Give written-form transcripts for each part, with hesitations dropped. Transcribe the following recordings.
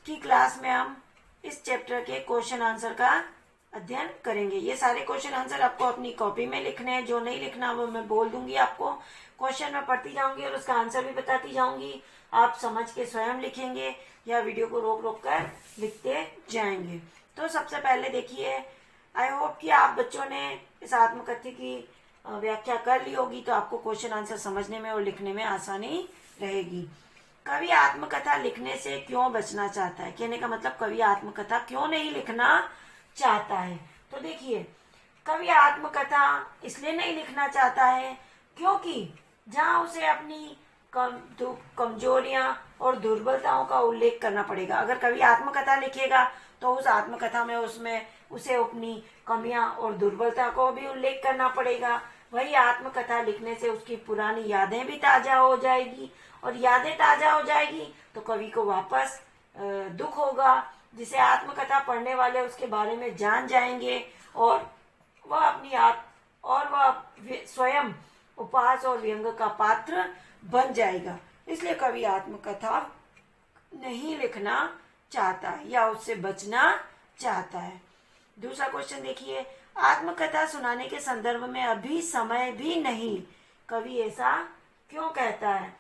की क्लास में हम इस चैप्टर के क्वेश्चन आंसर का अध्ययन करेंगे। ये सारे क्वेश्चन आंसर आपको अपनी कॉपी में लिखने हैं, जो नहीं लिखना वो मैं बोल दूंगी आपको। क्वेश्चन में पढ़ती जाऊंगी और उसका आंसर भी बताती जाऊंगी। आप समझ के स्वयं लिखेंगे या वीडियो को रोक रोक कर लिखते जाएंगे। तो सबसे पहले देखिए, आई होप कि आप बच्चों ने इस आत्मकथन की व्याख्या कर ली होगी, तो आपको क्वेश्चन आंसर समझने में और लिखने में आसानी रहेगी। कवि आत्मकथा लिखने से क्यों बचना चाहता है? कहने का मतलब कवि आत्मकथा क्यों नहीं लिखना चाहता है। तो देखिए, कवि आत्मकथा इसलिए नहीं लिखना चाहता है क्योंकि जहां उसे अपनी कमजोरियां और दुर्बलताओं का उल्लेख करना पड़ेगा। अगर कवि आत्मकथा लिखेगा तो उस आत्मकथा में उसे अपनी कमियां और दुर्बलता को भी उल्लेख करना पड़ेगा। वही आत्मकथा लिखने से उसकी पुरानी यादें भी ताजा हो जाएगी, और यादें ताजा हो जाएगी तो कवि को वापस दुख होगा, जिसे आत्मकथा पढ़ने वाले उसके बारे में जान जाएंगे और वह स्वयं उपहास और व्यंग का पात्र बन जाएगा। इसलिए कवि आत्मकथा नहीं लिखना चाहता है या उससे बचना चाहता है। दूसरा क्वेश्चन देखिए, आत्मकथा सुनाने के संदर्भ में अभी समय भी नहीं, कवि ऐसा क्यों कहता है?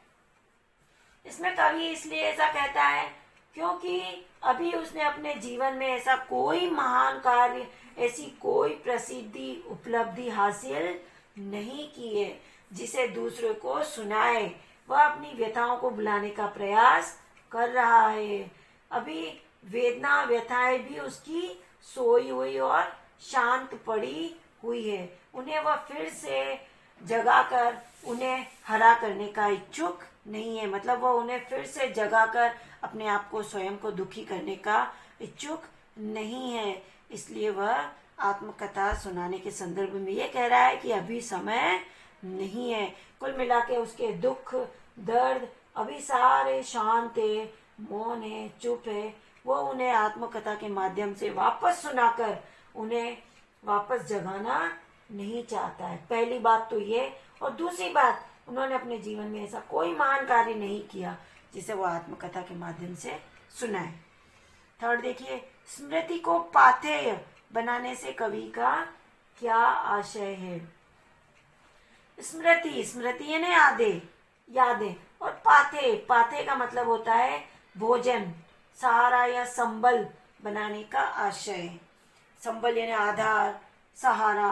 इसमें कवि इसलिए ऐसा कहता है क्योंकि अभी उसने अपने जीवन में ऐसा कोई महान कार्य, ऐसी कोई प्रसिद्धि उपलब्धि हासिल नहीं की है जिसे दूसरों को सुनाए। वह अपनी व्यथाओं को बुलाने का प्रयास कर रहा है। अभी वेदना व्यथाएं भी उसकी सोई हुई और शांत पड़ी हुई है। उन्हें वह फिर से जगाकर उन्हें हरा करने का इच्छुक नहीं है। मतलब वह उन्हें फिर से जगाकर अपने आप को, स्वयं को दुखी करने का इच्छुक नहीं है। इसलिए वह आत्मकथा सुनाने के संदर्भ में ये कह रहा है कि अभी समय नहीं है। कुल मिला के उसके दुख दर्द अभी सारे शांत है, मौन है, चुप है। वो उन्हें आत्मकथा के माध्यम से वापस सुनाकर उन्हें वापस जगाना नहीं चाहता है। पहली बात तो ये, और दूसरी बात, उन्होंने अपने जीवन में ऐसा कोई महान कार्य नहीं किया जिसे वो आत्मकथा के माध्यम से सुनाए। थर्ड देखिए, स्मृति को पाथेय बनाने से कवि का क्या आशय है? स्मृति यानी यादें, और पाथेय का मतलब होता है भोजन, सहारा या संबल बनाने का आशय। संबल यानी आधार, सहारा।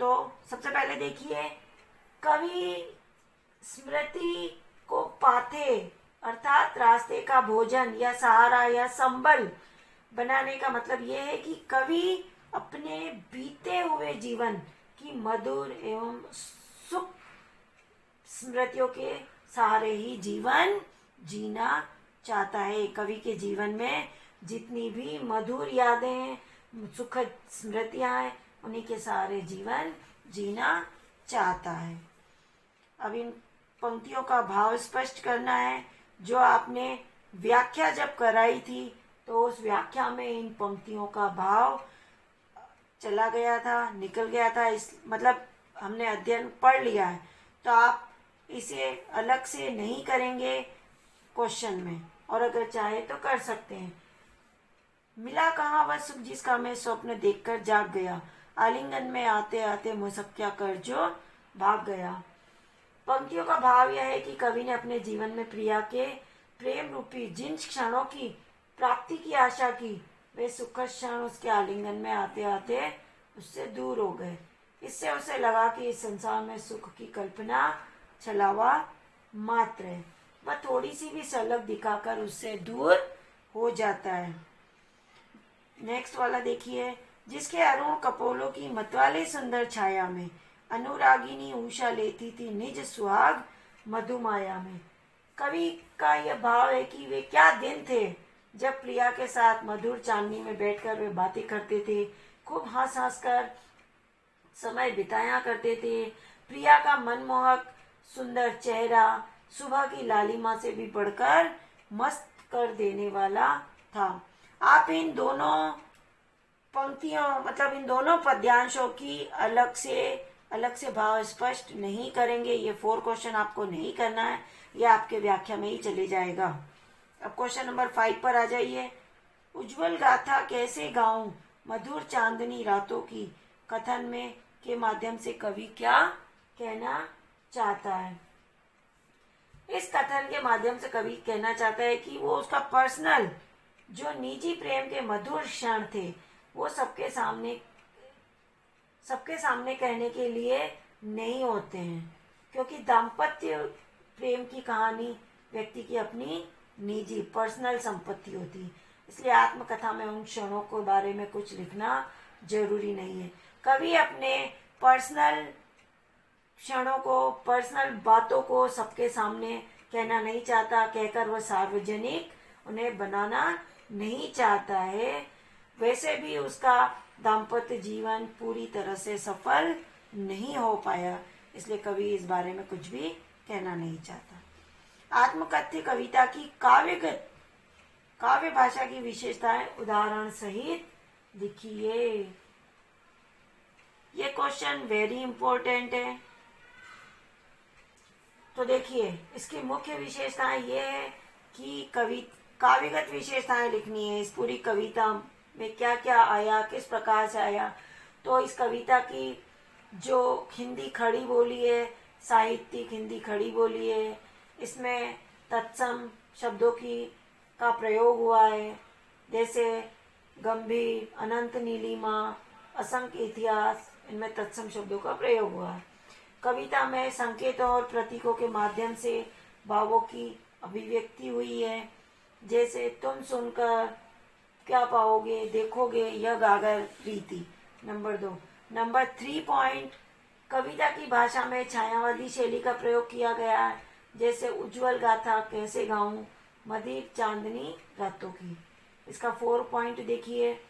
तो सबसे पहले देखिए, कवि स्मृति को पाथे अर्थात रास्ते का भोजन या सहारा या संबल बनाने का मतलब यह है कि कवि अपने बीते हुए जीवन की मधुर एवं सुख स्मृतियों के सहारे ही जीवन जीना चाहता है। कवि के जीवन में जितनी भी मधुर यादें, सुखद स्मृतियां हैं, उन्हीं के सहारे जीवन जीना चाहता है। अब इन पंक्तियों का भाव स्पष्ट करना है। जो आपने व्याख्या जब कराई थी तो उस व्याख्या में इन पंक्तियों का भाव चला गया था, निकल गया था। इस मतलब हमने अध्ययन पढ़ लिया है, तो आप इसे अलग से नहीं करेंगे क्वेश्चन में, और अगर चाहे तो कर सकते हैं। मिला कहाँ वह सुख जिसका मैं स्वप्न देखकर जाग गया, आलिंगन में आते आते मुसक्या कर जो भाग गया। पंक्तियों का भाव यह है कि कवि ने अपने जीवन में प्रिया के प्रेम रूपी जिन क्षणों की प्राप्ति की आशा की, वे सुखद क्षण उसके आलिंगन में आते आते उससे दूर हो गए। इससे उसे लगा कि इस संसार में सुख की कल्पना छलावा मात्र है। वह थोड़ी सी भी झलक दिखाकर उससे दूर हो जाता है। नेक्स्ट वाला देखिए, जिसके अरुण कपोलों की मतवाली सुंदर छाया में अनुरागिनी उषा लेती थी निज सुहाग मधुमाया में। कवि का यह भाव है कि वे क्या दिन थे जब प्रिया के साथ मधुर चांदनी में बैठकर वे बातें करते थे, खूब हंस हंस कर समय बिताया करते थे। प्रिया का मनमोहक सुंदर चेहरा सुबह की लालिमा से भी बढ़कर मस्त कर देने वाला था। आप इन दोनों पंक्तियों मतलब इन दोनों पद्यांशों की अलग से भाव स्पष्ट नहीं करेंगे। ये 4 क्वेश्चन आपको नहीं करना है, ये आपके व्याख्या में ही चले जाएगा। अब क्वेश्चन नंबर 5 पर आ जाइए। उज्जवल गाथा कैसे गाऊं मधुर चांदनी रातों की, कथन में के माध्यम से कवि क्या कहना चाहता है। इस कथन के माध्यम से कवि कहना चाहता है कि वो उसका पर्सनल जो निजी प्रेम के मधुर क्षण थे वो सबके सामने कहने के लिए नहीं होते हैं, क्योंकि दाम्पत्य प्रेम की कहानी व्यक्ति की अपनी निजी पर्सनल संपत्ति होती है। इसलिए आत्मकथा में उन क्षणों के बारे में कुछ लिखना जरूरी नहीं है। कवि अपने पर्सनल क्षणों को, पर्सनल बातों को सबके सामने कहना नहीं चाहता, कहकर वह सार्वजनिक उन्हें बनाना नहीं चाहता है। वैसे भी उसका दाम्पत्य जीवन पूरी तरह से सफल नहीं हो पाया, इसलिए कवि इस बारे में कुछ भी कहना नहीं चाहता। आत्मकथ्य कविता की काव्य भाषा की विशेषताएं उदाहरण सहित लिखिए। ये क्वेश्चन वेरी इंपॉर्टेंट है। तो देखिए, इसकी मुख्य विशेषताएं ये है कि काव्यगत विशेषताएं लिखनी है। इस पूरी कविता में क्या क्या आया, किस प्रकार से आया। तो इस कविता की जो हिंदी खड़ी बोली है, साहित्यिक हिंदी खड़ी बोली है, इसमें तत्सम शब्दों का प्रयोग हुआ है, जैसे गंभीर, अनंत नीलिमा, असंख्य इतिहास, इनमें तत्सम शब्दों का प्रयोग हुआ है। कविता में संकेतों और प्रतीकों के माध्यम से भावों की अभिव्यक्ति हुई है, जैसे तुम सुनकर क्या पाओगे, देखोगे यह गागर रीति। नंबर 2। नंबर 3 पॉइंट, कविता की भाषा में छायावादी शैली का प्रयोग किया गया है, जैसे उज्जवल गाथा कैसे गाऊं मधुर चांदनी रातों की। इसका 4 पॉइंट देखिए,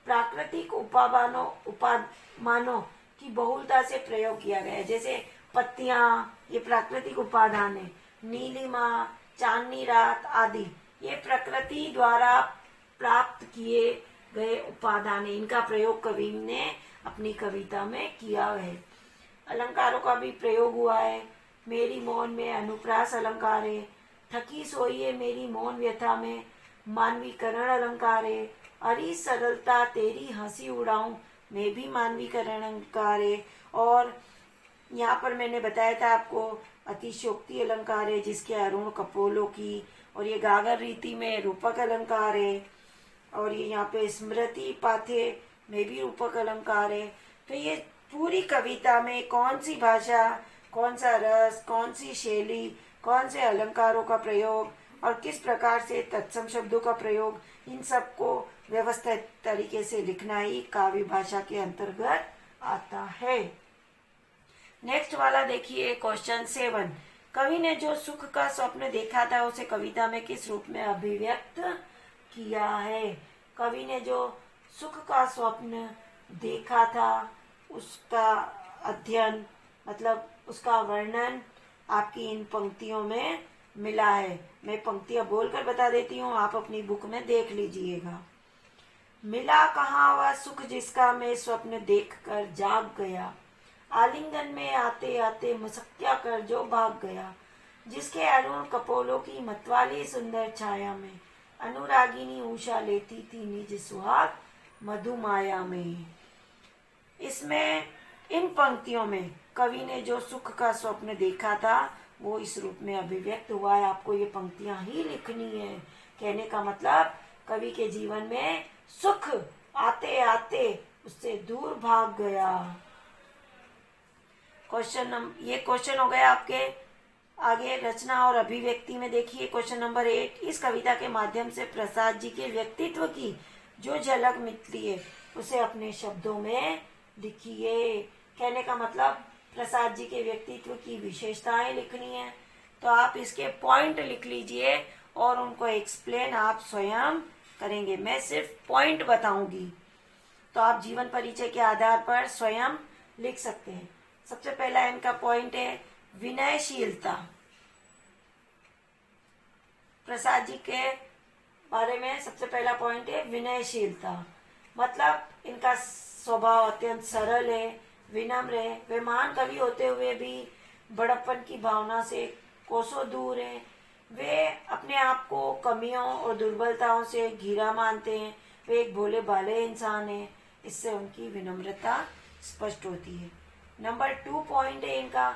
प्राकृतिक उपादानों की बहुलता से प्रयोग किया गया है, जैसे पत्तियां, ये प्राकृतिक उपादान है, नीलिमा, चांदनी रात आदि ये प्रकृति द्वारा प्राप्त किए गए उपादान है। इनका प्रयोग कवि ने अपनी कविता में किया है। अलंकारों का भी प्रयोग हुआ है। मेरी मौन में अनुप्रास अलंकार है, थकी सोई है मेरी मौन व्यथा में मानवीकरण अलंकार है, अरी सरलता तेरी हंसी उड़ाऊं में भी मानवीकरण अलंकार है। और यहाँ पर मैंने बताया था आपको अतिशयोक्ति अलंकार है, जिसके अरुण कपोलों की, और ये गागर रीति में रूपक अलंकार है, और ये यहाँ पे स्मृति पाथे में भी रूपक अलंकार है। तो ये पूरी कविता में कौन सी भाषा, कौन सा रस, कौन सी शैली, कौन से अलंकारों का प्रयोग और किस प्रकार से तत्सम शब्दों का प्रयोग, इन सबको व्यवस्थित तरीके से लिखना ही काव्य भाषा के अंतर्गत आता है। नेक्स्ट वाला देखिए, क्वेश्चन 7। कवि ने जो सुख का स्वप्न देखा था उसे कविता में किस रूप में अभिव्यक्त किया है। कवि ने जो सुख का स्वप्न देखा था उसका अध्ययन, मतलब उसका वर्णन आपकी इन पंक्तियों में मिला है। मैं पंक्तियां बोलकर बता देती हूँ, आप अपनी बुक में देख लीजिएगा। मिला कहाँ वह सुख जिसका मैं स्वप्न देखकर जाग गया, आलिंगन में आते आते मुस्किया कर जो भाग गया, जिसके अरुण कपोलों की मतवाली सुंदर छाया में अनुरागिनी उषा लेती थी निज सुहाग मधुमाया में। इसमें इन पंक्तियों में कवि ने जो सुख का स्वप्न देखा था वो इस रूप में अभिव्यक्त हुआ है। आपको ये पंक्तियां ही लिखनी है। कहने का मतलब कवि के जीवन में सुख आते आते उससे दूर भाग गया। ये क्वेश्चन हो गया आपके। आगे रचना और अभिव्यक्ति में देखिए क्वेश्चन नंबर 8। इस कविता के माध्यम से प्रसाद जी के व्यक्तित्व की जो झलक मिलती है उसे अपने शब्दों में लिखिए। कहने का मतलब प्रसाद जी के व्यक्तित्व की विशेषताएं लिखनी है, तो आप इसके पॉइंट लिख लीजिए और उनको एक्सप्लेन आप स्वयं करेंगे। मैं सिर्फ पॉइंट बताऊंगी, तो आप जीवन परिचय के आधार पर स्वयं लिख सकते हैं। सबसे पहला इनका पॉइंट है विनयशीलता। प्रसाद जी के बारे में सबसे पहला पॉइंट है विनयशीलता। मतलब इनका स्वभाव अत्यंत सरल है, विनम्र है। वे महान कवि होते हुए भी बड़प्पन की भावना से कोसों दूर है। वे अपने आप को कमियों और दुर्बलताओं से घिरा मानते हैं। वे एक भोले भाले इंसान हैं। इससे उनकी विनम्रता स्पष्ट होती है। नंबर 2 पॉइंट है इनका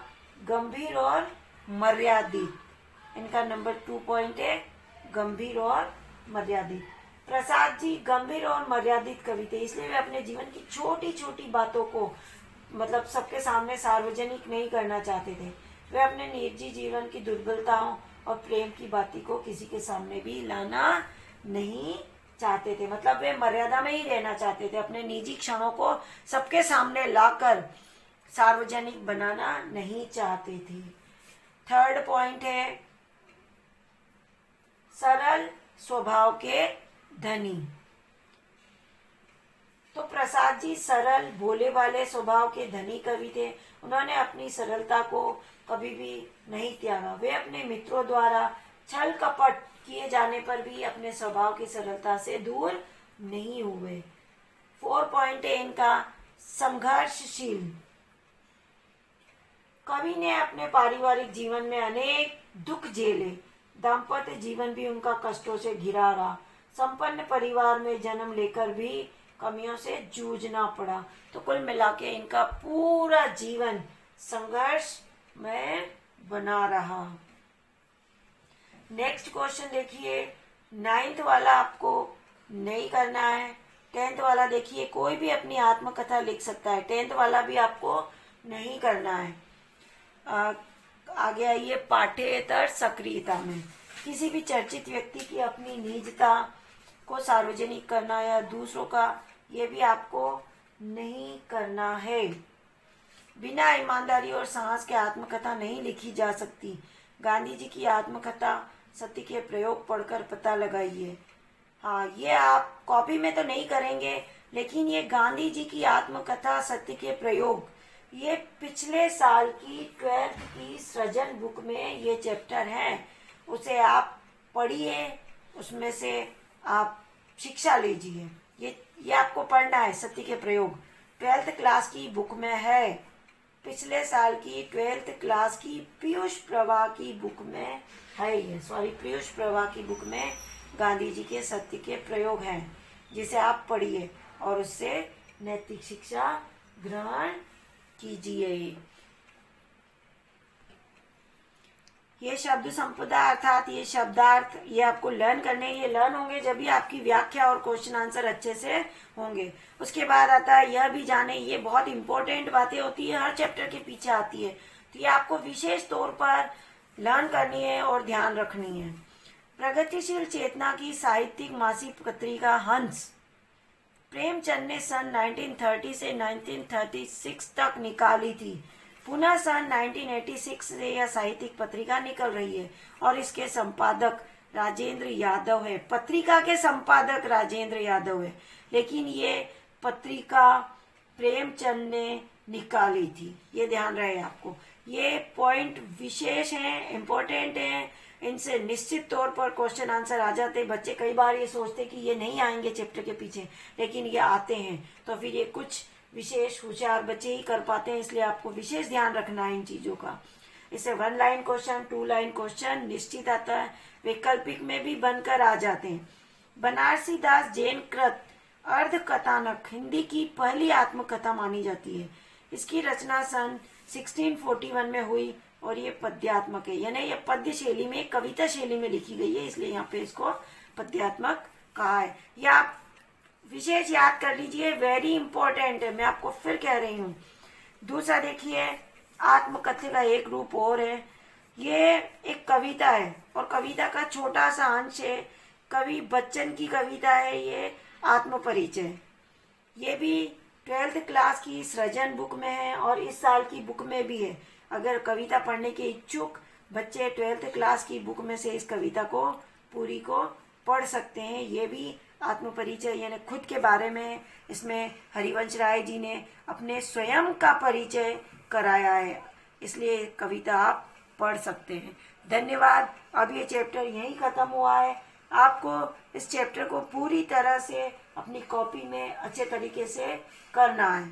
गंभीर और मर्यादित। इनका नंबर 2 पॉइंट है गंभीर और मर्यादित। प्रसाद जी गंभीर और मर्यादित कवि थे, इसलिए वे अपने जीवन की छोटी छोटी बातों को मतलब सबके सामने सार्वजनिक नहीं करना चाहते थे। वे अपने निजी जीवन की दुर्बलताओं और प्रेम की बातों को किसी के सामने भी लाना नहीं चाहते थे। मतलब वे मर्यादा में ही रहना चाहते थे, अपने निजी क्षणों को सबके सामने लाकर सार्वजनिक बनाना नहीं चाहते थे। थर्ड पॉइंट है सरल स्वभाव के धनी। तो प्रसाद जी सरल भोले वाले स्वभाव के धनी कवि थे। उन्होंने अपनी सरलता को कभी भी नहीं त्यागा। वे अपने मित्रों द्वारा छल कपट किए जाने पर भी अपने स्वभाव की सरलता से दूर नहीं हुए। 4 पॉइंट है इनका संघर्षशील। कवि ने अपने पारिवारिक जीवन में अनेक दुख झेले। दाम्पत्य जीवन भी उनका कष्टों से घिरा रहा। संपन्न परिवार में जन्म लेकर भी कमियों से जूझना पड़ा। तो कुल मिला के इनका पूरा जीवन संघर्ष में बना रहा। नेक्स्ट क्वेश्चन देखिए, 9th वाला आपको नहीं करना है। 10th वाला देखिए, कोई भी अपनी आत्मकथा लिख सकता है। 10th वाला भी आपको नहीं करना है। आगे आइए पाठ्येतर सक्रियता में। किसी भी चर्चित व्यक्ति की अपनी निजता को सार्वजनिक करना या दूसरों का, ये भी आपको नहीं करना है। बिना ईमानदारी और साहस के आत्मकथा नहीं लिखी जा सकती। गांधी जी की आत्मकथा सत्य के प्रयोग पढ़कर पता लगाइए। हाँ, ये आप कॉपी में तो नहीं करेंगे, लेकिन ये गांधी जी की आत्मकथा सत्य के प्रयोग, ये पिछले साल की 12th की सृजन बुक में ये चैप्टर है। उसे आप पढ़िए, उसमें से आप शिक्षा लीजिए। ये आपको पढ़ना है, सत्य के प्रयोग 12th क्लास की बुक में है। पिछले साल की 12th क्लास की पीयूष प्रभा की बुक में है ये। पीयूष प्रभा की बुक में गांधी जी के सत्य के प्रयोग हैं, जिसे आप पढ़िए और उससे नैतिक शिक्षा ग्रहण कीजिए। ये शब्द संपदा अर्थात ये शब्दार्थ, ये आपको लर्न करने, ये लर्न होंगे जब भी आपकी व्याख्या और क्वेश्चन आंसर अच्छे से होंगे। उसके बाद आता है यह भी जाने, ये बहुत इंपॉर्टेंट बातें होती है, हर चैप्टर के पीछे आती है, तो ये आपको विशेष तौर पर लर्न करनी है और ध्यान रखनी है। प्रगतिशील चेतना की साहित्यिक मासिक पत्रिका हंस प्रेमचंद ने सन 1930 से 1936 तक निकाली थी। पुनः सन 1986 से यह साहित्यिक पत्रिका निकल रही है और इसके संपादक राजेंद्र यादव है। पत्रिका के संपादक राजेंद्र यादव है, लेकिन ये पत्रिका प्रेमचंद ने निकाली थी। ये ध्यान रहे आपको। ये पॉइंट विशेष हैं, इम्पोर्टेंट हैं, इनसे निश्चित तौर पर क्वेश्चन आंसर आ जाते। बच्चे कई बार ये सोचते कि ये नहीं आएंगे चैप्टर के पीछे, लेकिन ये आते हैं। तो फिर ये कुछ विशेष होशियार बच्चे ही कर पाते हैं, इसलिए आपको विशेष ध्यान रखना है इन चीजों का। इससे 1 लाइन क्वेश्चन, 2 लाइन क्वेश्चन निश्चित आता है, वैकल्पिक में भी बनकर आ जाते हैं। बनारसी दास जैन कृत अर्ध कथानक हिंदी की पहली आत्मकथा मानी जाती है। इसकी रचना सन 1641 में हुई और ये पद्यात्मक है, यानी ये पद्य शैली में, कविता शैली में लिखी गई है, इसलिए यहाँ पे इसको पद्यात्मक कहा है। ये आप विशेष याद कर लीजिए, वेरी इंपॉर्टेंट है, मैं आपको फिर कह रही हूँ। दूसरा देखिए, आत्मकथा का एक रूप और है, ये एक कविता है और कविता का छोटा सा अंश है। कवि बच्चन की कविता है ये आत्मपरिचय। ये भी 12th क्लास की सृजन बुक में है और इस साल की बुक में भी है। अगर कविता पढ़ने के इच्छुक बच्चे 12th क्लास की बुक में से इस कविता को पूरी को पढ़ सकते हैं। ये भी आत्मपरिचय यानी खुद के बारे में, इसमें हरिवंश राय जी ने अपने स्वयं का परिचय कराया है, इसलिए कविता आप पढ़ सकते हैं। धन्यवाद। अब ये चैप्टर यहीं खत्म हुआ है। आपको इस चैप्टर को पूरी तरह से अपनी कॉपी में अच्छे तरीके से करना है।